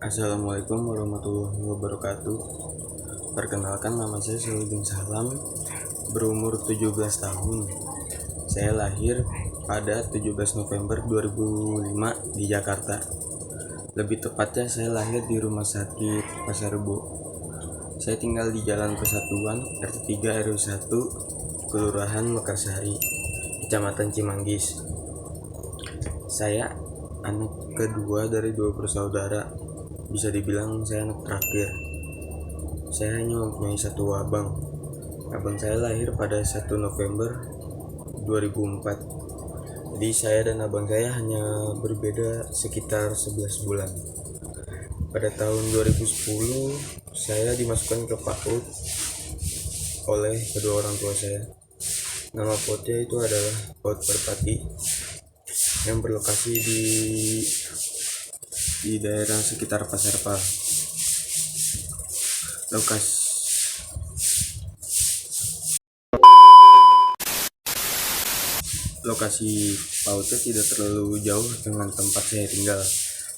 Assalamualaikum warahmatullahi wabarakatuh. Perkenalkan, nama saya Suludin Salam, berumur 17 tahun. Saya lahir pada 17 November 2005 di Jakarta. Lebih tepatnya saya lahir di Rumah Sakit Pasar Rebo. Saya tinggal di Jalan Persatuan RT 3 RW 1, Kelurahan Mekarsari, Kecamatan Cimanggis. Saya anak kedua dari 2 bersaudara. Bisa dibilang saya anak terakhir. Saya hanya mempunyai satu abang. Abang saya lahir pada 1 November 2004. Jadi saya dan abang saya hanya berbeda sekitar 11 bulan. Pada tahun 2010 saya dimasukkan ke PAUD oleh kedua orang tua saya. Nama PAUDnya itu adalah PAUD Perpati yang berlokasi di daerah sekitar Pasar Pal. Lokasi PAUDnya tidak terlalu jauh dengan tempat saya tinggal,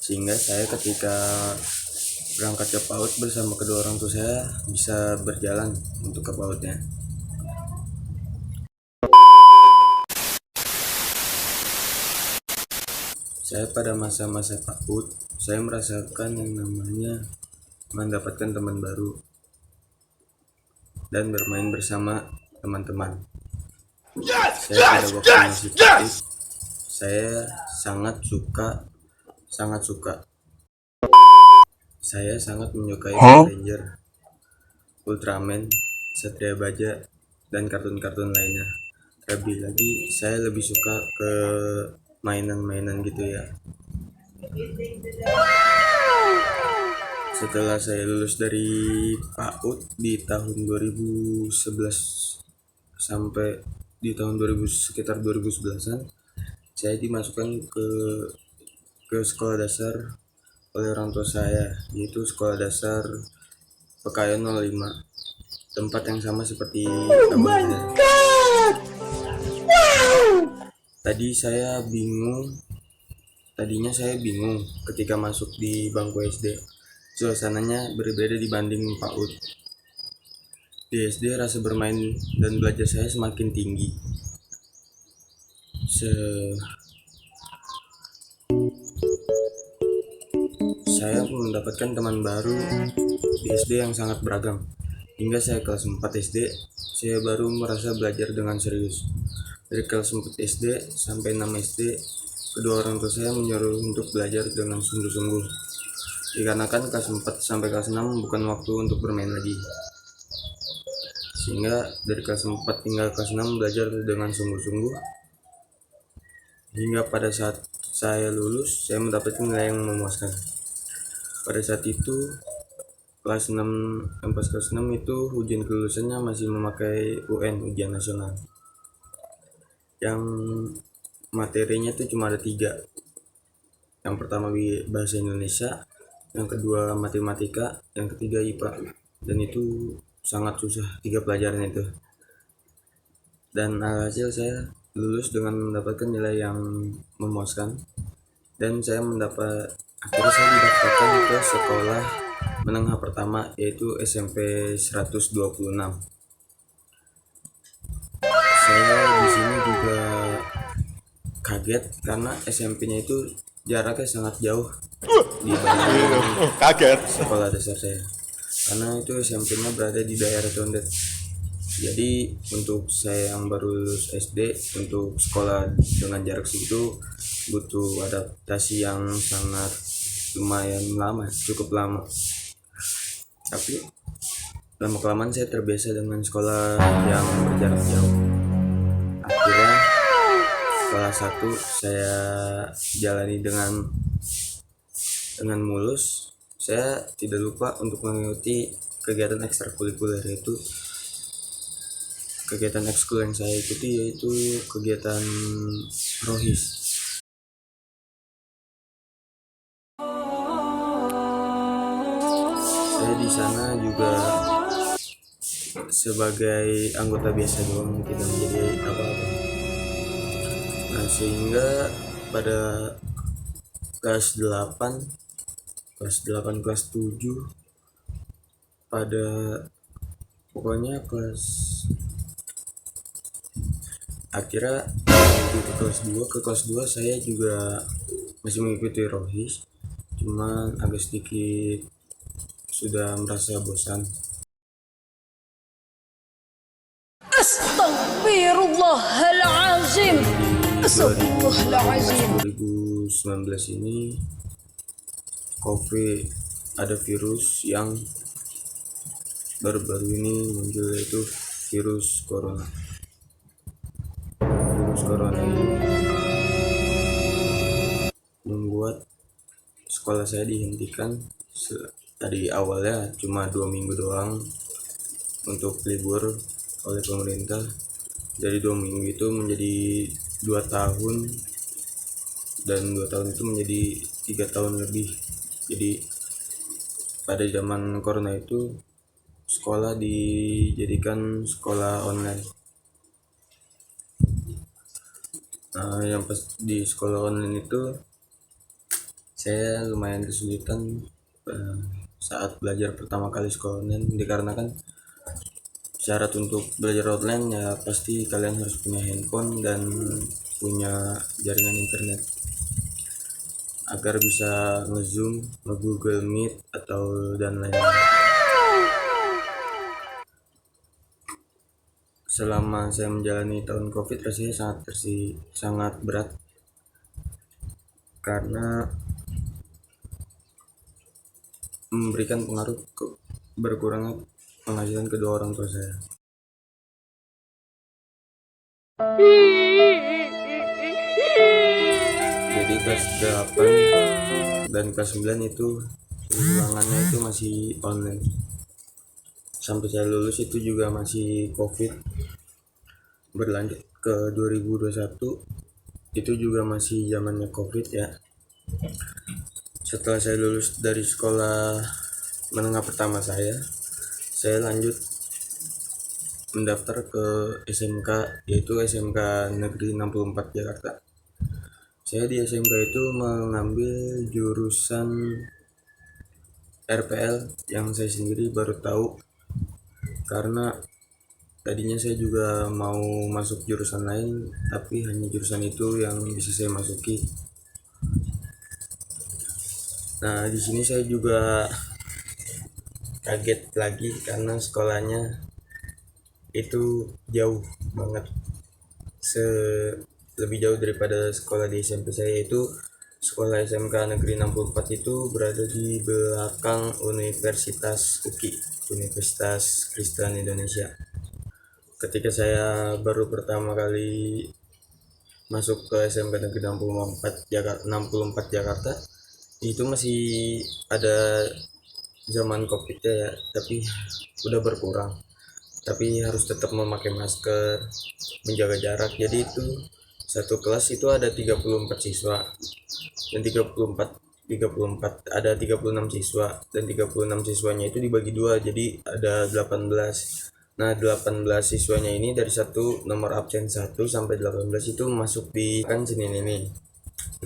sehingga saya ketika berangkat ke PAUD bersama kedua orang tua saya bisa berjalan untuk ke PAUDnya. Saya pada masa-masa PAUD, saya merasakan yang namanya mendapatkan teman baru dan bermain bersama teman-teman. Saya pada waktu masih kecil, saya sangat suka. Saya sangat menyukai Power Ranger, Ultraman, Satria Baja, dan kartun-kartun lainnya. Terlebih lagi, saya lebih suka ke mainan-mainan gitu ya. Setelah saya lulus dari PAUD di tahun 2011 sampai di tahun 2000 sekitar 2011-an, saya dimasukkan ke sekolah dasar oleh orang tua saya, yaitu Sekolah Dasar PKN 05, tempat yang sama seperti abang saya. Tadinya saya bingung ketika masuk di bangku SD. Suasananya berbeda dibanding PAUD. Di SD rasa bermain dan belajar saya semakin tinggi. Saya mendapatkan teman baru di SD yang sangat beragam. Hingga saya kelas 4 SD, saya baru merasa belajar dengan serius. Dari kelas 4 SD sampai 6 SD, kedua orang tua saya menyuruh untuk belajar dengan sungguh-sungguh. Dikarenakan kelas 4 sampai kelas 6 bukan waktu untuk bermain lagi. Sehingga dari kelas 4 hingga kelas 6 belajar dengan sungguh-sungguh. Hingga pada saat saya lulus, saya mendapatkan nilai yang memuaskan. Pada saat itu, kelas 6 itu ujian kelulusannya masih memakai UN, ujian nasional. Yang materinya itu cuma ada 3. Yang pertama bahasa Indonesia, yang kedua matematika, yang ketiga IPA. Dan itu sangat susah 3 pelajaran itu. Dan hasil saya lulus dengan mendapatkan nilai yang memuaskan. Dan akhirnya saya didaftarkan ke sekolah menengah pertama, yaitu SMP 126. Saya di sini juga kaget karena SMP-nya itu jaraknya sangat jauh dibanding sekolah dasar saya, karena itu SMP-nya berada di daerah Condet. Jadi untuk saya yang baru lulus SD, untuk sekolah dengan jarak segitu butuh adaptasi yang sangat lumayan lama, cukup lama. Tapi lama-kelamaan saya terbiasa dengan sekolah yang berjarak jauh. Akhirnya kelas 1 saya jalani dengan mulus. Saya tidak lupa untuk mengikuti kegiatan ekstrakurikuler, yaitu kegiatan ekskul yang saya ikuti yaitu kegiatan rohis. Saya di sana juga sebagai anggota biasa doang, tidak menjadi apa-apa. Nah, sehingga pada kelas 8 kelas 8 kelas 7 pada pokoknya kelas akhirnya mengikuti kelas 2 saya juga masih mengikuti rohis, cuman agak sedikit sudah merasa bosan. Astaghfirullahalazim. Astagfirullahalazim. 2019 ini COVID, ada virus yang baru-baru ini muncul, yaitu virus corona. Virus corona ini membuat sekolah saya dihentikan. Tadi awalnya cuma 2 minggu doang untuk libur oleh pemerintah. Dari 2 minggu itu menjadi 2 tahun, dan 2 tahun itu menjadi 3 tahun lebih. Jadi pada zaman corona itu sekolah dijadikan sekolah online. Yang pas di sekolah online itu saya lumayan kesulitan saat belajar pertama kali sekolah online, dikarenakan syarat untuk belajar online ya pasti kalian harus punya handphone dan punya jaringan internet agar bisa nge-zoom, nge-google meet atau dan lain-lain. Selama saya menjalani tahun covid rasanya sangat berat, karena memberikan pengaruh ke berkurangnya penghasilan kedua orang tua saya. Jadi kelas 8 dan kelas 9 itu ulangannya itu masih online. Sampai saya lulus itu juga masih covid. Berlanjut ke 2021 itu juga masih zamannya covid ya. Setelah saya lulus dari sekolah menengah pertama saya lanjut mendaftar ke SMK, yaitu SMK Negeri 64 Jakarta. Saya di SMK itu mengambil jurusan RPL yang saya sendiri baru tahu, karena tadinya saya juga mau masuk jurusan lain, tapi hanya jurusan itu yang bisa saya masuki. Nah, di sini saya juga kaget lagi karena sekolahnya itu jauh banget, lebih jauh daripada sekolah di SMP saya. Itu sekolah SMK Negeri 64 itu berada di belakang Universitas UKI, Universitas Kristen Indonesia. Ketika saya baru pertama kali masuk ke SMK Negeri 64 Jakarta, itu masih ada zaman covid ya, tapi udah berkurang, tapi harus tetap memakai masker, menjaga jarak. Jadi itu satu kelas itu ada 34 siswa, dan 34 ada 36 siswa, dan 36 siswanya itu dibagi dua, jadi ada 18. Nah, 18 siswanya ini dari nomor absen 1 sampai 18 itu masuk di kan Senin ini.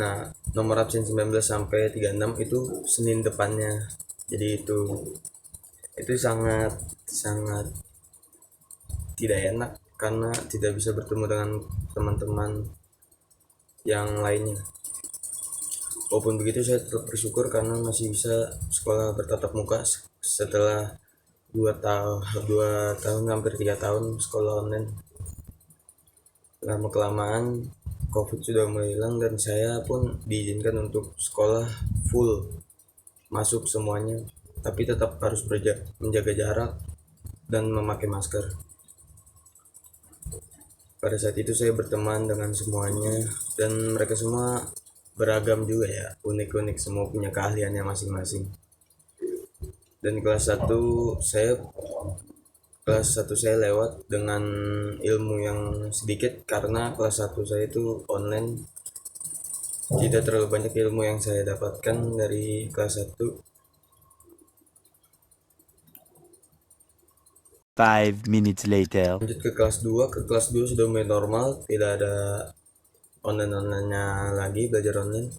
Nah, nomor absen 19 sampai 36 itu Senin depannya. Jadi itu sangat sangat tidak enak karena tidak bisa bertemu dengan teman-teman yang lainnya. Walaupun begitu saya tetap bersyukur karena masih bisa sekolah bertatap muka setelah 2 tahun hampir 3 tahun sekolah online. Lama kelamaan COVID sudah mulai hilang dan saya pun diizinkan untuk sekolah full, masuk semuanya, tapi tetap harus menjaga jarak dan memakai masker. Pada saat itu saya berteman dengan semuanya, dan mereka semua beragam juga ya, unik-unik, semua punya keahliannya masing-masing. Dan kelas 1 saya lewat dengan ilmu yang sedikit, karena kelas 1 saya itu online. Tidak terlalu banyak ilmu yang saya dapatkan dari kelas 1. 5 minutes later. Lanjut ke kelas 2 sudah mulai normal, tidak ada online-nya lagi, belajar online.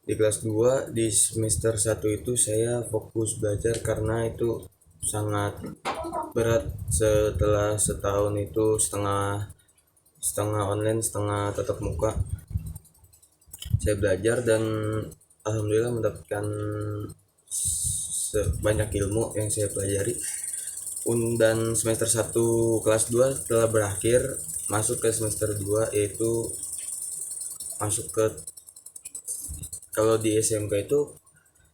Di kelas 2 di semester 1 itu saya fokus belajar karena itu sangat berat. Setelah setahun itu setengah setengah online setengah tatap muka, saya belajar dan alhamdulillah mendapatkan banyak ilmu yang saya pelajari. Dan semester 1 kelas 2 telah berakhir, masuk ke semester 2 yaitu masuk ke, kalau di SMK itu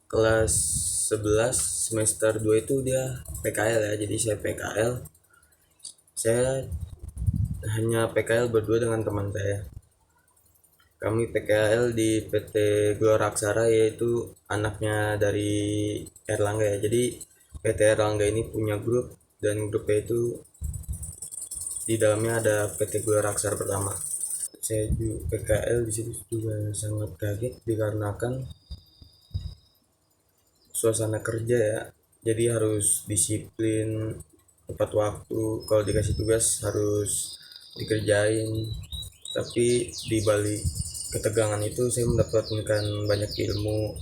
kelas 11 semester 2 itu dia PKL ya, jadi saya PKL. Saya hanya PKL berdua dengan teman saya. Kami PKL di PT Gelora Aksara, yaitu anaknya dari Erlangga ya. Jadi PT Erlangga ini punya grup, dan grupnya itu di dalamnya ada PT Gelora Aksara pertama. Saya juga PKL di situ juga sangat kaget dikarenakan suasana kerja ya. Jadi harus disiplin, tepat waktu, kalau dikasih tugas harus dikerjain. Tapi di balik ketegangan itu saya mendapatkan banyak ilmu,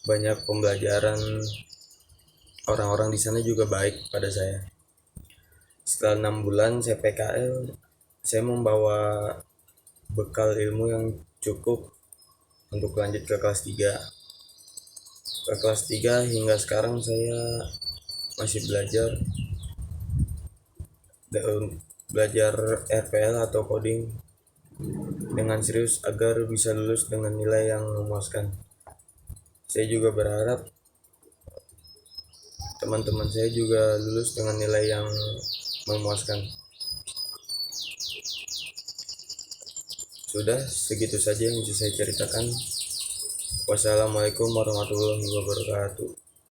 banyak pembelajaran. Orang-orang di sana juga baik pada saya. Setelah 6 bulan saya PKL, saya membawa bekal ilmu yang cukup untuk lanjut ke kelas 3. Ke kelas 3 hingga sekarang saya masih belajar RPL atau coding dengan serius agar bisa lulus dengan nilai yang memuaskan. Saya juga berharap teman-teman saya juga lulus dengan nilai yang memuaskan. Sudah segitu saja yang bisa saya ceritakan. Wassalamualaikum warahmatullahi wabarakatuh.